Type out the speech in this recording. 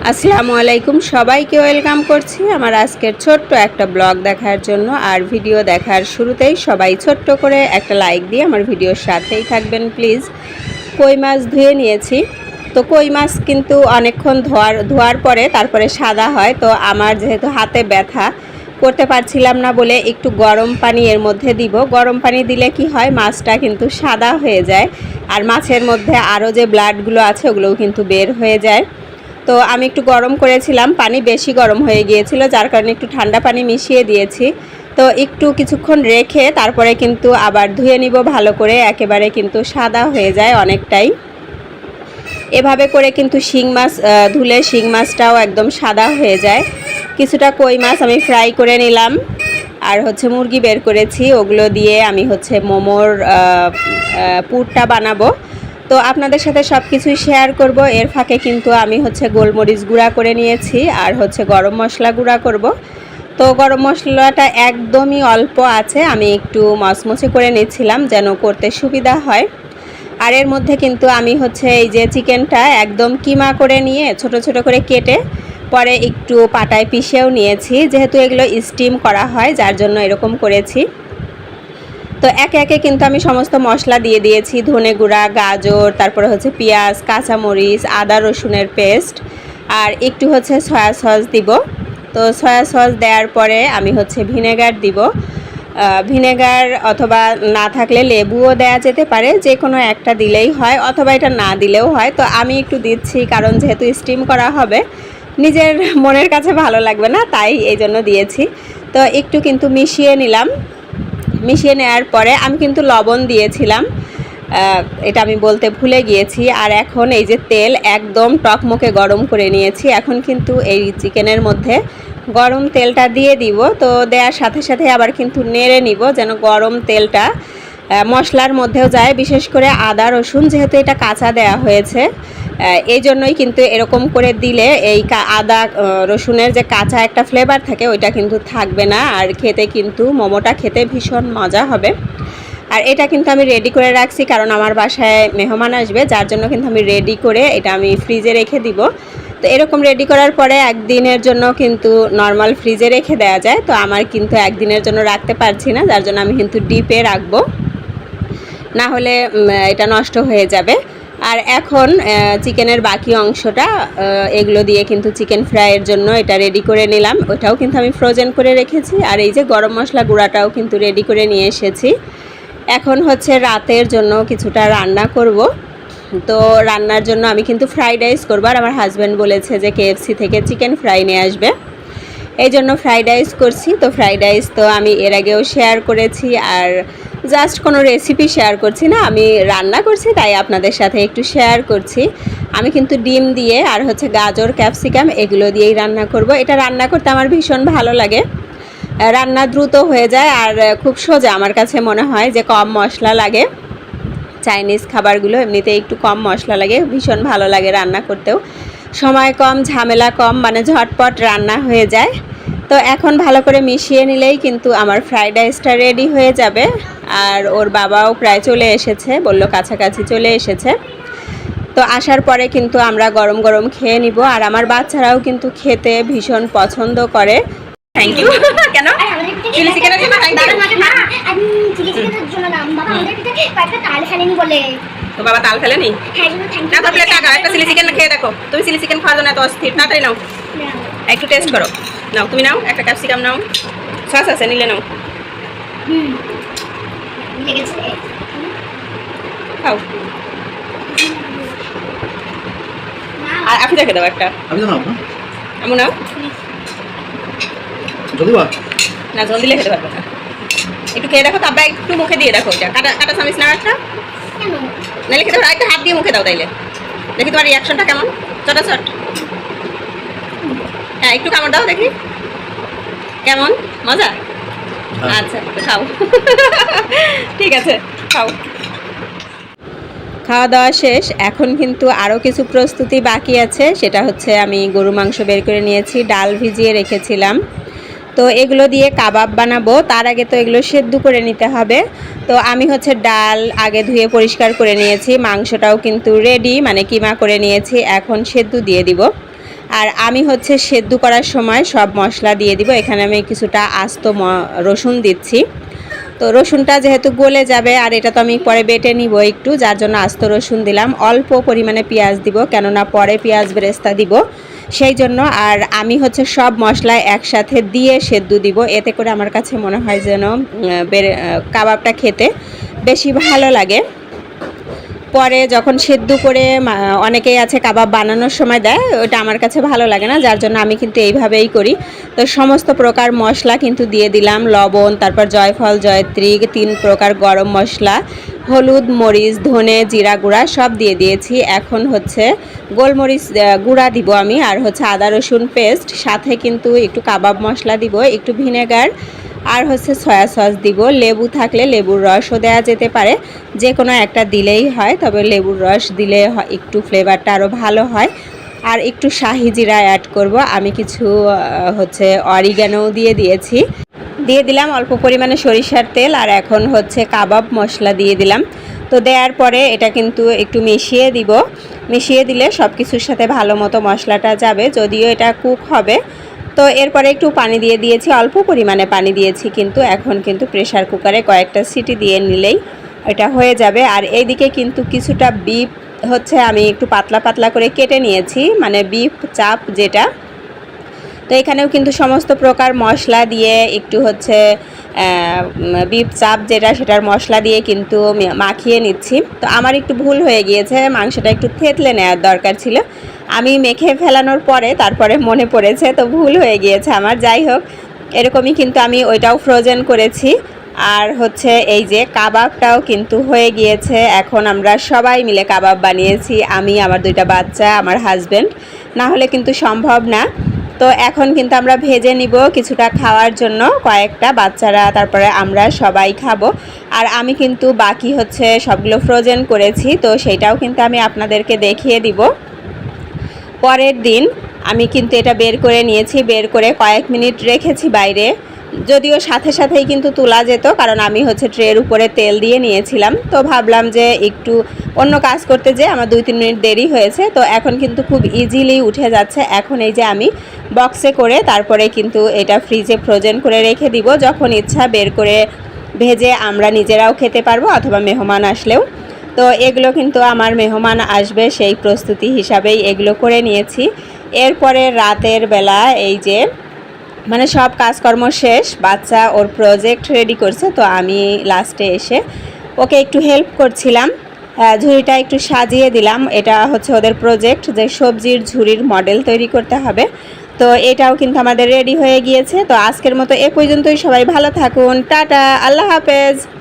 আসসালামু আলাইকুম, সবাইকে ওয়েলকাম করছি আমার আজকের ছোট্ট একটা ব্লগ দেখার জন্য। আর ভিডিও দেখার শুরুতেই সবাই ছোট্ট করে একটা লাইক দিয়ে আমার ভিডিওর সাথেই থাকবেন প্লিজ। কই মাছ ধুয়ে নিয়েছি, তো কই মাছ কিন্তু অনেকক্ষণ ধোয়ার পরে তারপরে সাদা হয়। তো আমার যেহেতু হাতে ব্যথা, করতে পারছিলাম না বলে একটু গরম পানি এর মধ্যে দিব। গরম পানি দিলে কি হয়, মাছটা কিন্তু সাদা হয়ে যায় আর মাছের মধ্যে আরও যে ব্লাডগুলো আছে ওগুলোও কিন্তু বের হয়ে যায়। তো আমি একটু গরম করেছিলাম, পানি বেশি গরম হয়ে গিয়েছিল, যার কারণে একটু ঠান্ডা পানি মিশিয়ে দিয়েছি। তো একটু কিছুক্ষণ রেখে তারপরে কিন্তু আবার ধুয়ে নিব ভালো করে, একেবারে কিন্তু সাদা হয়ে যায় অনেকটাই। এভাবে করে কিন্তু শিং মাছ ধুলে শিং মাছটাও একদম সাদা হয়ে যায়। কিছুটা কই মাছ আমি ফ্রাই করে নিলাম, আর মুরগি বের করেছি, ওগুলো দিয়ে আমি মোমোর পুরটা বানাবো। তো আপনাদের সাথে সব কিছুই শেয়ার করব। এর ফাঁকে কিন্তু আমি গোলমরিচ গুঁড়া করে নিয়েছি আর গরম মশলা গুঁড়া করব। তো গরম মশলাটা একদমই অল্প আছে, আমি একটু মচমচে করে নিচ্ছিলাম যেন করতে সুবিধা হয়। আর এর মধ্যে কিন্তু আমি এই যে চিকেনটা একদম কিমা করে নিয়ে ছোট ছোট করে কেটে পরে একটু পাটায় পিষেও নিয়েছি, যেহেতু এগুলো স্টিম করা হয় যার জন্য এরকম করেছি। তো একে একে কিন্তু আমি সমস্ত মশলা দিয়ে দিয়েছি, ধনে গুঁড়া, গাজর, তারপরে পেঁয়াজ, কাঁচামরিচ, আদা রসুনের পেস্ট, আর একটু সয়া সস দিব। তো সয়া সস দেওয়ার পরে আমি ভিনেগার দিব। ভিনেগার অথবা না থাকলে লেবুও দেওয়া যেতে পারে, যে কোনো একটা দিলেই হয়, অথবা এটা না দিলেও হয়। তো আমি একটু দিচ্ছি কারণ যেহেতু স্টিম করা হবে, নিজের মনের কাছে ভালো লাগবে না, তাই এই জন্য দিয়েছি। তো একটু কিন্তু মিশিয়ে নিলাম। মিশিয়ে নেওয়ার পরে আমি কিন্তু লবণ দিয়েছিলাম, এটা আমি বলতে ভুলে গিয়েছি। আর এখন এই যে তেল একদম টকমকে গরম করে নিয়েছি, এখন কিন্তু এই চিকেনের মধ্যে গরম তেলটা দিয়ে দিব। তো দেওয়ার সাথে সাথে আবার কিন্তু নেড়ে নিব যেন গরম তেলটা মশলার মধ্যেও যায়, বিশেষ করে আদা রসুন যেহেতু এটা কাঁচা দেয়া হয়েছে, এই জন্যই কিন্তু এরকম করে দিলে এই আদা রসুনের যে কাঁচা একটা ফ্লেভার থাকে ওইটা কিন্তু থাকবে না, আর খেতে কিন্তু মোমোটা খেতে ভীষণ মজা হবে। আর এটা কিন্তু আমি রেডি করে রাখছি কারণ আমার বাসায় মেহমান আসবে, যার জন্য কিন্তু আমি রেডি করে এটা আমি ফ্রিজে রেখে দিব। তো এরকম রেডি করার পরে একদিনের জন্য কিন্তু নর্মাল ফ্রিজে রেখে দেওয়া যায়। তো আমার কিন্তু একদিনের জন্য রাখতে পারছি না, যার জন্য আমি কিন্তু ডিপে রাখবো, না হলে এটা নষ্ট হয়ে যাবে। আর এখন চিকেনের বাকি অংশটা এগুলো দিয়ে কিন্তু চিকেন ফ্রাইয়ের জন্য এটা রেডি করে নিলাম, ওটাও কিন্তু আমি ফ্রোজেন করে রেখেছি। আর এই যে গরম মশলা গুঁড়াটাও কিন্তু রেডি করে নিয়ে এসেছি। এখন রাতের জন্য কিছুটা রান্না করব। তো রান্নার জন্য আমি কিন্তু ফ্রাইড রাইস করবো, আর আমার হাজব্যান্ড বলেছে যে KFC থেকে চিকেন ফ্রাই নিয়ে আসবে, এই জন্য ফ্রাইড রাইস করছি। তো ফ্রাইড রাইস তো আমি এর আগেও শেয়ার করেছি, আর জাস্ট কোনো রেসিপি শেয়ার করছি না, আমি রান্না করছি তাই আপনাদের সাথে একটু শেয়ার করছি। আমি কিন্তু ডিম দিয়ে আর গাজর, ক্যাপসিকাম এগুলো দিয়েই রান্না করব। এটা রান্না করতে আমার ভীষণ ভালো লাগে, রান্না দ্রুত হয়ে যায় আর খুব সোজা আমার কাছে মনে হয়, যে কম মশলা লাগে। চাইনিজ খাবারগুলো এমনিতে একটু কম মশলা লাগে, ভীষণ ভালো লাগে রান্না করতেও, সময় কম, ঝামেলা কম, মানে ঝটপট রান্না হয়ে যায়। তো এখন ভালো করে মিশিয়ে নিলেই কিন্তু আমার ফ্রাইড রাইসটা রেডি হয়ে যাবে। আর ওর বাবাও প্রায় চলে এসেছে, বলল কাছাকাছি চলে এসেছে। তো আসার পরে কিন্তু আমরা গরম গরম খেয়ে নিব, আর আমার বাচ্চারাও কিন্তু খেতে ভীষণ পছন্দ করে। Thank you. কেন চিলি চিকেনের জন্য থ্যাংক ইউ? আমি চিলি চিকেনের জন্য না, বাবা আমাদের পিঠে কয়েকটা তাল ফেলেনি বলে। তো বাবা তাল ফেলেনি? হ্যাঁ, থ্যাংক না ইউ। তো প্লেট টাকা একটা চিলি চিকেন খেয়ে দেখো, তুমি চিলি চিকেন খাওয়ার জন্য এত অস্থির, তাড়াতাড়ি নাও একটু টেস্ট করো। নাও তুমি নাও, একটা ক্যাপসিকাম নাও, সস আছে নিলে নাও, লেগেছে। খাও। আর আপনি রেখে দাও একটা, আমি জানো না এমন নাও যদি বা না, জলদি দিলে খেতে পারবো না। একটু খেয়ে দেখো, তারপরে একটু মুখে দিয়ে দেখো, এটা কাটা কাটা চামিচ নাও একটা, কেন নাহলে খেতে পারো, একটা হাত দিয়ে মুখে দাও, তাইলে দেখি তোমার রিয়াকশনটা কেমন। চটাচট, হ্যাঁ একটু কামড় দাও দেখি কেমন মজা। আচ্ছা খাও। ঠিক আছে খাও। খাওয়া দাওয়া শেষ, এখন কিন্তু আরও কিছু প্রস্তুতি বাকি আছে, সেটা আমি গরু মাংস বের করে নিয়েছি, ডাল ভিজিয়ে রেখেছিলাম। তো এগুলো দিয়ে কাবাব বানাবো, তার আগে তো এগুলো সেদ্ধ করে নিতে হবে। তো আমি ডাল আগে ধুয়ে পরিষ্কার করে নিয়েছি, মাংসটাও কিন্তু রেডি, মানে কিমা করে নিয়েছি, এখন সেদ্ধ দিয়ে দিব। আর আমি হচ্ছে সেদ্ধ করার সময় সব মশলা দিয়ে দিব। এখানে আমি কিছুটা আস্ত রসুন দিচ্ছি। তো রসুনটা যেহেতু গলে যাবে আর এটা তো আমি পরে বেটে নিব একটু, যার জন্য আস্ত রসুন দিলাম। অল্প পরিমাণে পেঁয়াজ দিব, কেননা পরে পেঁয়াজ বেরেস্তা দিব সেই জন্য। আর আমি হচ্ছে সব মশলা একসাথে দিয়ে সেদ্ধ দিব, এতে করে আমার কাছে মনে হয় যেন কাবাবটা খেতে বেশি ভালো লাগে। পরে যখন সেদ্ধ করে অনেকেই আছে কাবাব বানানোর সময় দেয়, ওটা আমার কাছে ভালো লাগে না, যার জন্য আমি কিন্তু এইভাবেই করি। তো সমস্ত প্রকার মশলা কিন্তু দিয়ে দিলাম, লবণ, তারপর জয়ফল, জয়ত্রী, 3 প্রকার গরম মশলা, হলুদ, মরিচ, ধনে, জিরা গুঁড়া সব দিয়ে দিয়েছি। এখন হচ্ছে গোলমরিচ গুঁড়া দিব আমি, আর হচ্ছে আদা রসুন পেস্ট, সাথে কিন্তু একটু কাবাব মশলা দিব, একটু ভিনেগার, আর হচ্ছে সয়া সস দিব। লেবু থাকলে লেবুর রসও দেওয়া যেতে পারে, যে কোনো একটা দিলেই হয়, তবে লেবুর রস দিলে একটু ফ্লেভারটা আরও ভালো হয়। আর একটু শাহি জিরা অ্যাড করব আমি, কিছু হচ্ছে অরিগ্যানো দিয়ে দিলাম অল্প পরিমাণে সরিষার তেল, আর এখন হচ্ছে কাবাব মশলা দিয়ে দিলাম। তো দেওয়ার পরে এটা কিন্তু একটু মিশিয়ে দিলে সব কিছুর সাথে ভালো মতো মশলাটা যাবে, যদিও এটা কুক হবে। তো এরপরে একটু পানি দিয়ে দিয়েছি, অল্প পরিমাণে পানি দিয়েছি, কিন্তু এখন কিন্তু প্রেসার কুকারে কয়েকটা সিটি দিয়ে নিলেই এটা হয়ে যাবে। আর এইদিকে কিন্তু কিছুটা বিফ হচ্ছে আমি একটু পাতলা পাতলা করে কেটে নিয়েছি, মানে বিফ চাপ যেটা। তো এখানেও কিন্তু সমস্ত প্রকার মশলা দিয়ে একটু হচ্ছে বিফ চাপ যেটা, সেটার মশলা দিয়ে কিন্তু মাখিয়ে নিচ্ছি। তো আমার একটু ভুল হয়ে গিয়েছে, মাংসটা একটু থেতলে নেওয়ার দরকার ছিল। আমি মেখে ফেলানোর পরে তারপরে মনে পড়েছে, তো ভুল হয়ে গিয়েছে আমার। যাই হোক, এরকমই কিন্তু আমি ওইটাও ফ্রোজেন করেছি। আর হচ্ছে এই যে কাবাবটাও কিন্তু হয়ে গিয়েছে। এখন আমরা সবাই মিলে কাবাব বানিয়েছি, আমি, আমার 2টা বাচ্চা, আমার হাজব্যান্ড, না হলে কিন্তু সম্ভব না। তো এখন কিন্তু আমরা ভেজে নিব কিছুটা খাওয়ার জন্য, কয়েকটা, বাচ্চারা তারপরে আমরা সবাই খাবো। আর আমি কিন্তু বাকি হচ্ছে সবগুলো ফ্রোজেন করেছি, তো সেইটাও কিন্তু আমি আপনাদেরকে দেখিয়ে দিব। পরের দিন আমি কিন্তু এটা বের করে নিয়েছি, বের করে কয়েক মিনিট রেখেছি বাইরে, যদিও সাথে সাথেই কিন্তু তোলা যেত, কারণ আমি হচ্ছে ট্রের উপরে তেল দিয়ে নিয়েছিলাম। তো ভাবলাম যে একটু অন্য কাজ করতে যেয়ে আমার 2-3 মিনিট দেরি হয়েছে। তো এখন কিন্তু খুব ইজিলি উঠে যাচ্ছে। এখন এই যে আমি বক্সে করে তারপরে কিন্তু এটা ফ্রিজে ফ্রোজেন করে রেখে দিব, যখন ইচ্ছা বের করে ভেজে আমরা নিজেরাও খেতে পারবো, অথবা মেহমান আসলেও। তো এগুলো কিন্তু আমার মেহমান আসবে সেই প্রস্তুতি হিসাবেই এগুলো করে নিয়েছি। এরপরে রাতের বেলা এই যে মানে সব কাজকর্ম শেষ, বাচ্চা ওর প্রজেক্ট রেডি করছে, তো আমি লাস্টে এসে ওকে একটু হেল্প করছিলাম, ঝুড়িটা একটু সাজিয়ে দিলাম। এটা হচ্ছে ওদের প্রজেক্ট, যে সবজির ঝুড়ির মডেল তৈরি করতে হবে। তো এটাও কিন্তু আমাদের রেডি হয়ে গিয়েছে। তো আজকের মতো এ পর্যন্তই, সবাই ভালো থাকুন, টাটা, আল্লাহ হাফেজ।